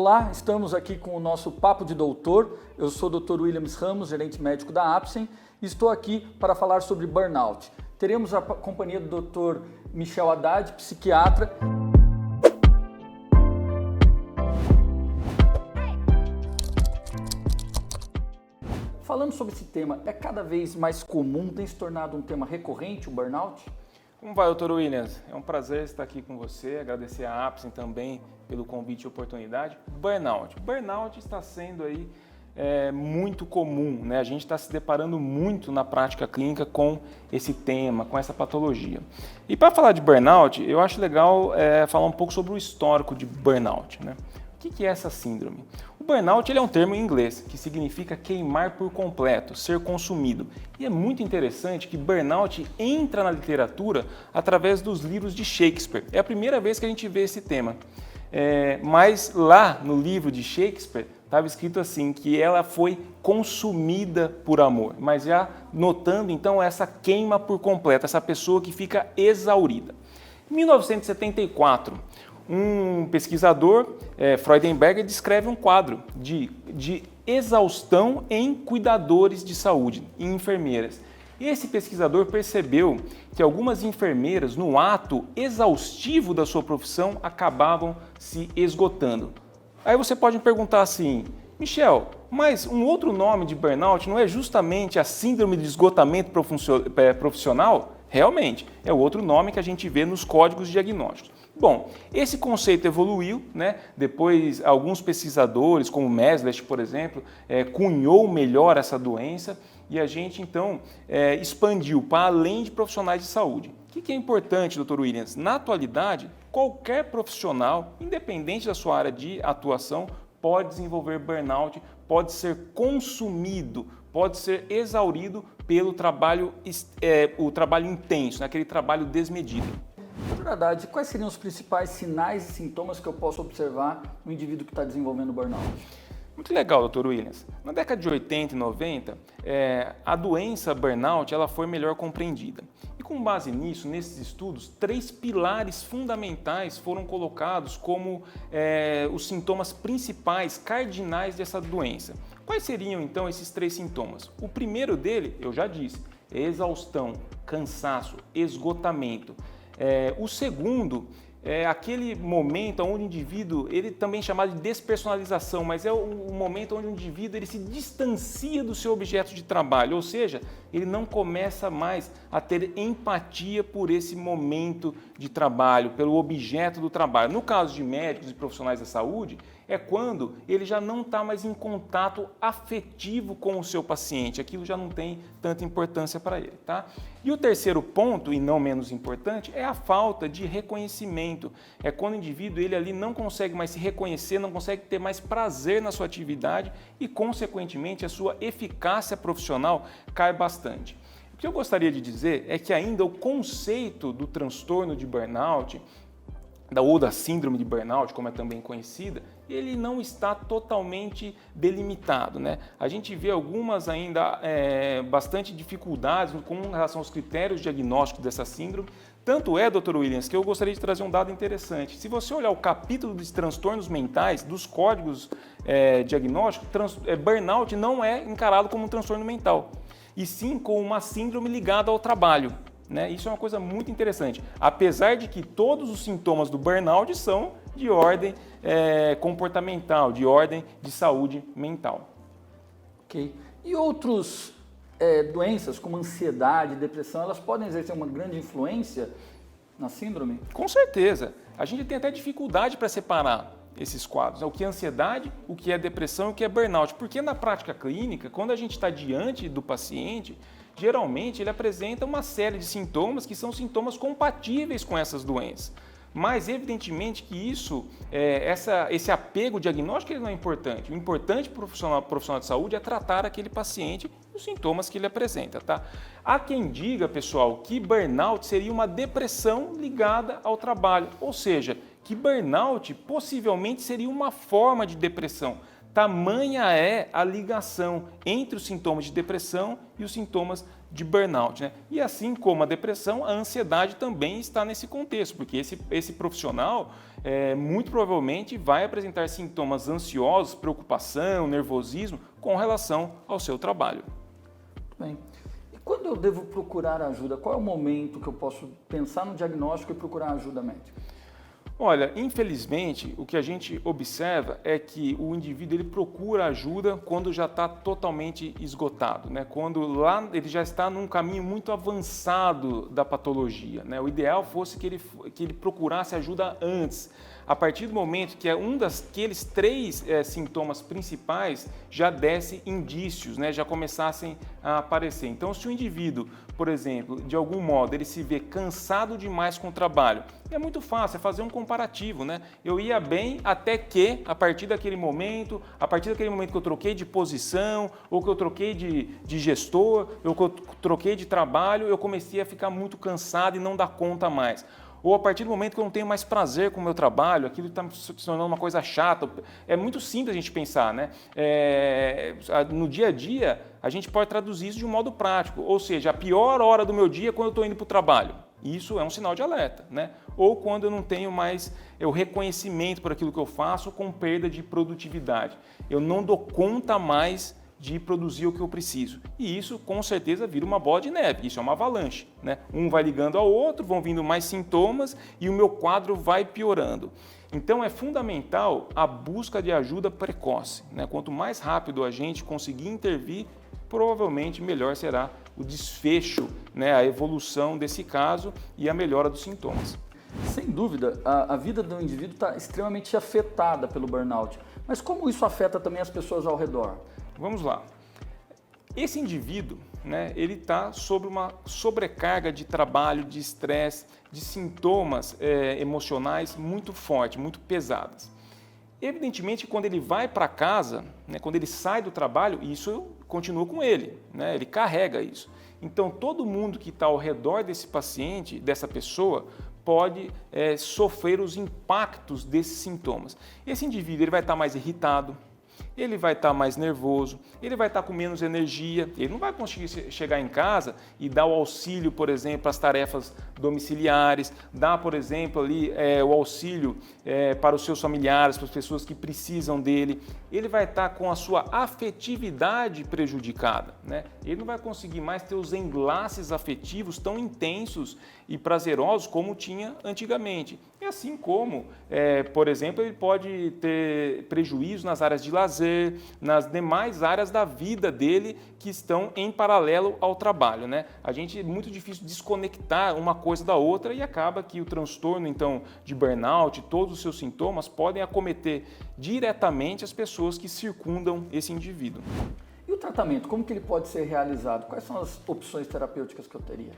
Olá, estamos aqui com o nosso Papo de Doutor. Eu sou o Dr. Williams Ramos, gerente médico da Apsen, e estou aqui para falar sobre burnout. Teremos a companhia do Dr. Michel Haddad, psiquiatra. Falando sobre esse tema, é cada vez mais comum, tem se tornado um tema recorrente, o burnout? Como vai, Dr. Williams? É um prazer estar aqui com você, agradecer a Apsen também pelo convite e oportunidade. Burnout está sendo aí muito comum, né? A gente está se deparando muito na prática clínica com esse tema, com essa patologia. E para falar de burnout, eu acho legal falar um pouco sobre o histórico de burnout, né? O que é essa síndrome? O burnout ele é um termo em inglês que significa queimar por completo, ser consumido. E é muito interessante que burnout entra na literatura através dos livros de Shakespeare. É a primeira vez que a gente vê esse tema. Mas lá no livro de Shakespeare estava escrito assim, que ela foi consumida por amor. Mas já notando então essa queima por completo, essa pessoa que fica exaurida. Em 1974, um pesquisador, Freudenberger, descreve um quadro de exaustão em cuidadores de saúde, em enfermeiras. E esse pesquisador percebeu que algumas enfermeiras, no ato exaustivo da sua profissão, acabavam se esgotando. Aí você pode me perguntar assim, Michel, mas um outro nome de burnout não é justamente a síndrome de esgotamento profissional? Realmente, é outro nome que a gente vê nos códigos diagnósticos. Bom, esse conceito evoluiu, né? Depois alguns pesquisadores, como Meslet, por exemplo, cunhou melhor essa doença e a gente então expandiu para além de profissionais de saúde. O que é importante, Dr. Williams? Na atualidade, qualquer profissional, independente da sua área de atuação, pode desenvolver burnout, pode ser consumido, pode ser exaurido pelo trabalho, o trabalho intenso, né? Aquele trabalho desmedido. Dr. Haddad, quais seriam os principais sinais e sintomas que eu posso observar no indivíduo que está desenvolvendo burnout? Muito legal, Dr. Williams. Na década de 80 e 90, a doença burnout ela foi melhor compreendida. E com base nisso, nesses estudos, 3 pilares fundamentais foram colocados como os sintomas principais, cardinais dessa doença. Quais seriam, então, esses 3 sintomas? O primeiro dele, eu já disse, é exaustão, cansaço, esgotamento. O segundo é aquele momento onde o indivíduo, ele também é chamado de despersonalização, mas é o momento onde o indivíduo ele se distancia do seu objeto de trabalho, ou seja, ele não começa mais a ter empatia por esse momento de trabalho, pelo objeto do trabalho. No caso de médicos e profissionais da saúde, é quando ele já não está mais em contato afetivo com o seu paciente, aquilo já não tem tanta importância para ele, tá? E o terceiro ponto, e não menos importante, é a falta de reconhecimento. É quando o indivíduo ele ali não consegue mais se reconhecer, não consegue ter mais prazer na sua atividade e, consequentemente, a sua eficácia profissional cai bastante. O que eu gostaria de dizer é que ainda o conceito do transtorno de burnout, ou da síndrome de burnout, como é também conhecida, ele não está totalmente delimitado, né? A gente vê algumas ainda bastante dificuldades com relação aos critérios diagnósticos dessa síndrome. Tanto é, Dr. Williams, que eu gostaria de trazer um dado interessante. Se você olhar o capítulo dos transtornos mentais, dos códigos diagnósticos, burnout não é encarado como um transtorno mental, e sim como uma síndrome ligada ao trabalho. Isso é uma coisa muito interessante, apesar de que todos os sintomas do burnout são de ordem comportamental, de ordem de saúde mental. Ok. E outras doenças como ansiedade, depressão, elas podem exercer uma grande influência na síndrome? Com certeza. A gente tem até dificuldade para separar esses quadros, o que é ansiedade, o que é depressão e o que é burnout, porque na prática clínica, quando a gente está diante do paciente, geralmente ele apresenta uma série de sintomas que são sintomas compatíveis com essas doenças. Mas, evidentemente, que esse apego diagnóstico ele não é importante. O importante para o profissional de saúde é tratar aquele paciente e os sintomas que ele apresenta, tá? Há quem diga, pessoal, que burnout seria uma depressão ligada ao trabalho, ou seja, que burnout possivelmente seria uma forma de depressão. Tamanha é a ligação entre os sintomas de depressão e os sintomas de burnout, né? E assim como a depressão, a ansiedade também está nesse contexto, porque esse profissional, muito provavelmente vai apresentar sintomas ansiosos, preocupação, nervosismo com relação ao seu trabalho. Bem, e quando eu devo procurar ajuda? Qual é o momento que eu posso pensar no diagnóstico e procurar ajuda médica? Olha, infelizmente, o que a gente observa é que o indivíduo ele procura ajuda quando já está totalmente esgotado, né? Quando lá ele já está num caminho muito avançado da patologia, né? O ideal fosse que ele procurasse ajuda antes, a partir do momento que daqueles 3 sintomas principais já desse indícios, né? Já começassem a aparecer. Então, se o indivíduo, por exemplo, de algum modo, ele se vê cansado demais com o trabalho, é muito fácil, é fazer um comparativo, né? Eu ia bem até que, a partir daquele momento que eu troquei de posição, ou que eu troquei de gestor, ou que eu troquei de trabalho, eu comecei a ficar muito cansado e não dar conta mais. Ou a partir do momento que eu não tenho mais prazer com o meu trabalho, aquilo está se tornando uma coisa chata. É muito simples a gente pensar, né? No dia a dia, a gente pode traduzir isso de um modo prático. Ou seja, a pior hora do meu dia é quando eu estou indo para o trabalho. Isso é um sinal de alerta, né? Ou quando eu não tenho mais o reconhecimento por aquilo que eu faço com perda de produtividade. Eu não dou conta mais de produzir o que eu preciso. E isso, com certeza, vira uma bola de neve. Isso é uma avalanche, né? Um vai ligando ao outro, vão vindo mais sintomas e o meu quadro vai piorando. Então, é fundamental a busca de ajuda precoce, né? Quanto mais rápido a gente conseguir intervir, provavelmente melhor será o desfecho, né? A evolução desse caso e a melhora dos sintomas. Sem dúvida, a vida do indivíduo está extremamente afetada pelo burnout. Mas como isso afeta também as pessoas ao redor? Vamos lá. Esse indivíduo, né, ele está sob uma sobrecarga de trabalho, de estresse, de sintomas emocionais muito fortes, muito pesadas. Evidentemente, quando ele vai para casa, né, quando ele sai do trabalho, isso continua com ele, né, ele carrega isso. Então, todo mundo que está ao redor desse paciente, dessa pessoa, pode sofrer os impactos desses sintomas. Esse indivíduo ele vai estar mais irritado, ele vai estar mais nervoso, ele vai estar com menos energia, ele não vai conseguir chegar em casa e dar o auxílio, por exemplo, às tarefas domiciliares, dar, por exemplo, ali, o auxílio para os seus familiares, para as pessoas que precisam dele. Ele vai estar com a sua afetividade prejudicada, né? Ele não vai conseguir mais ter os enlaces afetivos tão intensos e prazerosos como tinha antigamente. E assim como, por exemplo, ele pode ter prejuízo nas áreas de lazer, nas demais áreas da vida dele que estão em paralelo ao trabalho, né? A gente é muito difícil desconectar uma coisa da outra e acaba que o transtorno, então, de burnout, todos os seus sintomas podem acometer diretamente as pessoas que circundam esse indivíduo. E o tratamento, como que ele pode ser realizado? Quais são as opções terapêuticas que eu teria?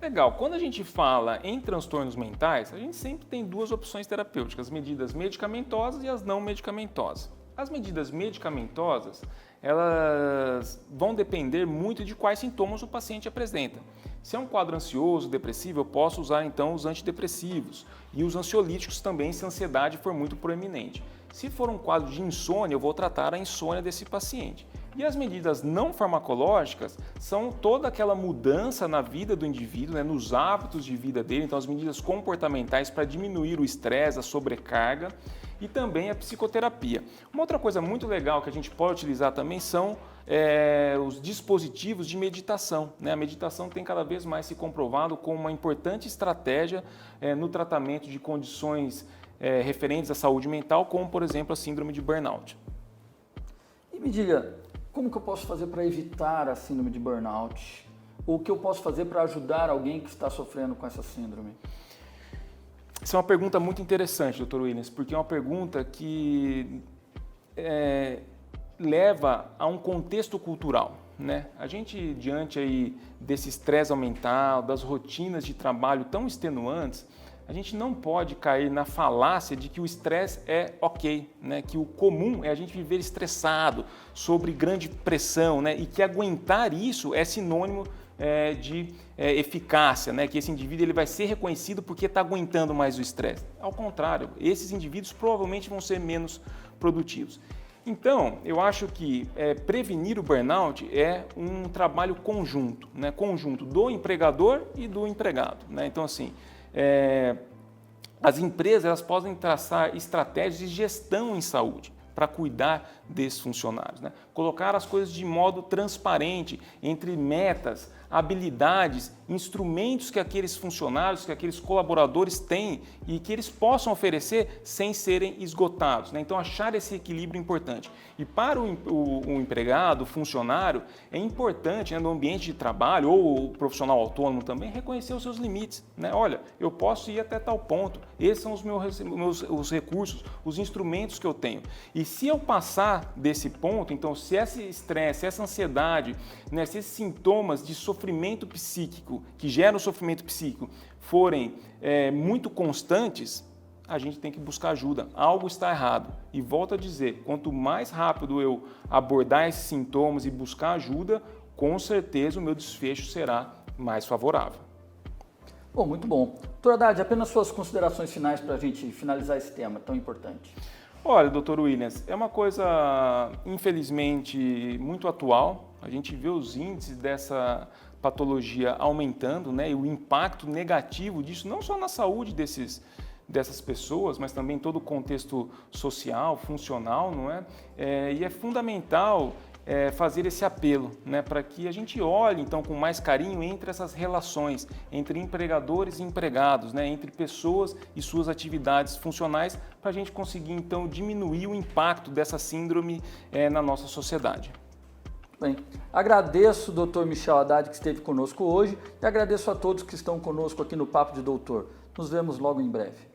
Legal, quando a gente fala em transtornos mentais, a gente sempre tem 2 opções terapêuticas, as medidas medicamentosas e as não medicamentosas. As medidas medicamentosas, elas vão depender muito de quais sintomas o paciente apresenta. Se é um quadro ansioso, depressivo, eu posso usar então os antidepressivos e os ansiolíticos também se a ansiedade for muito proeminente. Se for um quadro de insônia, eu vou tratar a insônia desse paciente. E as medidas não farmacológicas são toda aquela mudança na vida do indivíduo, né, nos hábitos de vida dele, então as medidas comportamentais para diminuir o estresse, a sobrecarga e também a psicoterapia. Uma outra coisa muito legal que a gente pode utilizar também são os dispositivos de meditação, né? A meditação tem cada vez mais se comprovado como uma importante estratégia no tratamento de condições referentes à saúde mental, como por exemplo a síndrome de burnout. E me diga, como que eu posso fazer para evitar a síndrome de burnout? Ou o que eu posso fazer para ajudar alguém que está sofrendo com essa síndrome? Essa é uma pergunta muito interessante, Dr. Williams, porque é uma pergunta que leva a um contexto cultural, né? A gente, diante aí desse estresse mental, das rotinas de trabalho tão extenuantes, a gente não pode cair na falácia de que o estresse é ok, né? Que o comum é a gente viver estressado, sob grande pressão, né? E que aguentar isso é sinônimo de eficácia, né? Que esse indivíduo ele vai ser reconhecido porque está aguentando mais o estresse. Ao contrário, esses indivíduos provavelmente vão ser menos produtivos. Então, eu acho que prevenir o burnout é um trabalho conjunto, né? Conjunto do empregador e do empregado, né? Então, assim, as empresas elas podem traçar estratégias de gestão em saúde para cuidar desses funcionários, né? Colocar as coisas de modo transparente entre metas, habilidades, instrumentos que aqueles funcionários, que aqueles colaboradores têm e que eles possam oferecer sem serem esgotados, né? Então, achar esse equilíbrio é importante. E para o empregado, o funcionário, é importante, né, no ambiente de trabalho ou o profissional autônomo também, reconhecer os seus limites, né? Olha, eu posso ir até tal ponto, esses são os recursos, os instrumentos que eu tenho. E se eu passar desse ponto, então, se esse estresse, essa ansiedade, né, se esses sintomas de sofrimento psíquico, que geram sofrimento psíquico, forem muito constantes, a gente tem que buscar ajuda. Algo está errado. E volto a dizer, quanto mais rápido eu abordar esses sintomas e buscar ajuda, com certeza o meu desfecho será mais favorável. Bom, muito bom. Doutor Haddad, apenas suas considerações finais para a gente finalizar esse tema tão importante. Olha, doutor Williams, é uma coisa, infelizmente, muito atual. A gente vê os índices dessa patologia aumentando, né? E o impacto negativo disso, não só na saúde dessas pessoas, mas também em todo o contexto social, funcional, não é? E é fundamental fazer esse apelo, né, para que a gente olhe então com mais carinho entre essas relações entre empregadores e empregados, né, entre pessoas e suas atividades funcionais, para a gente conseguir então diminuir o impacto dessa síndrome na nossa sociedade. Bem, agradeço o Dr. Michel Haddad que esteve conosco hoje e agradeço a todos que estão conosco aqui no Papo de Doutor. Nos vemos logo em breve.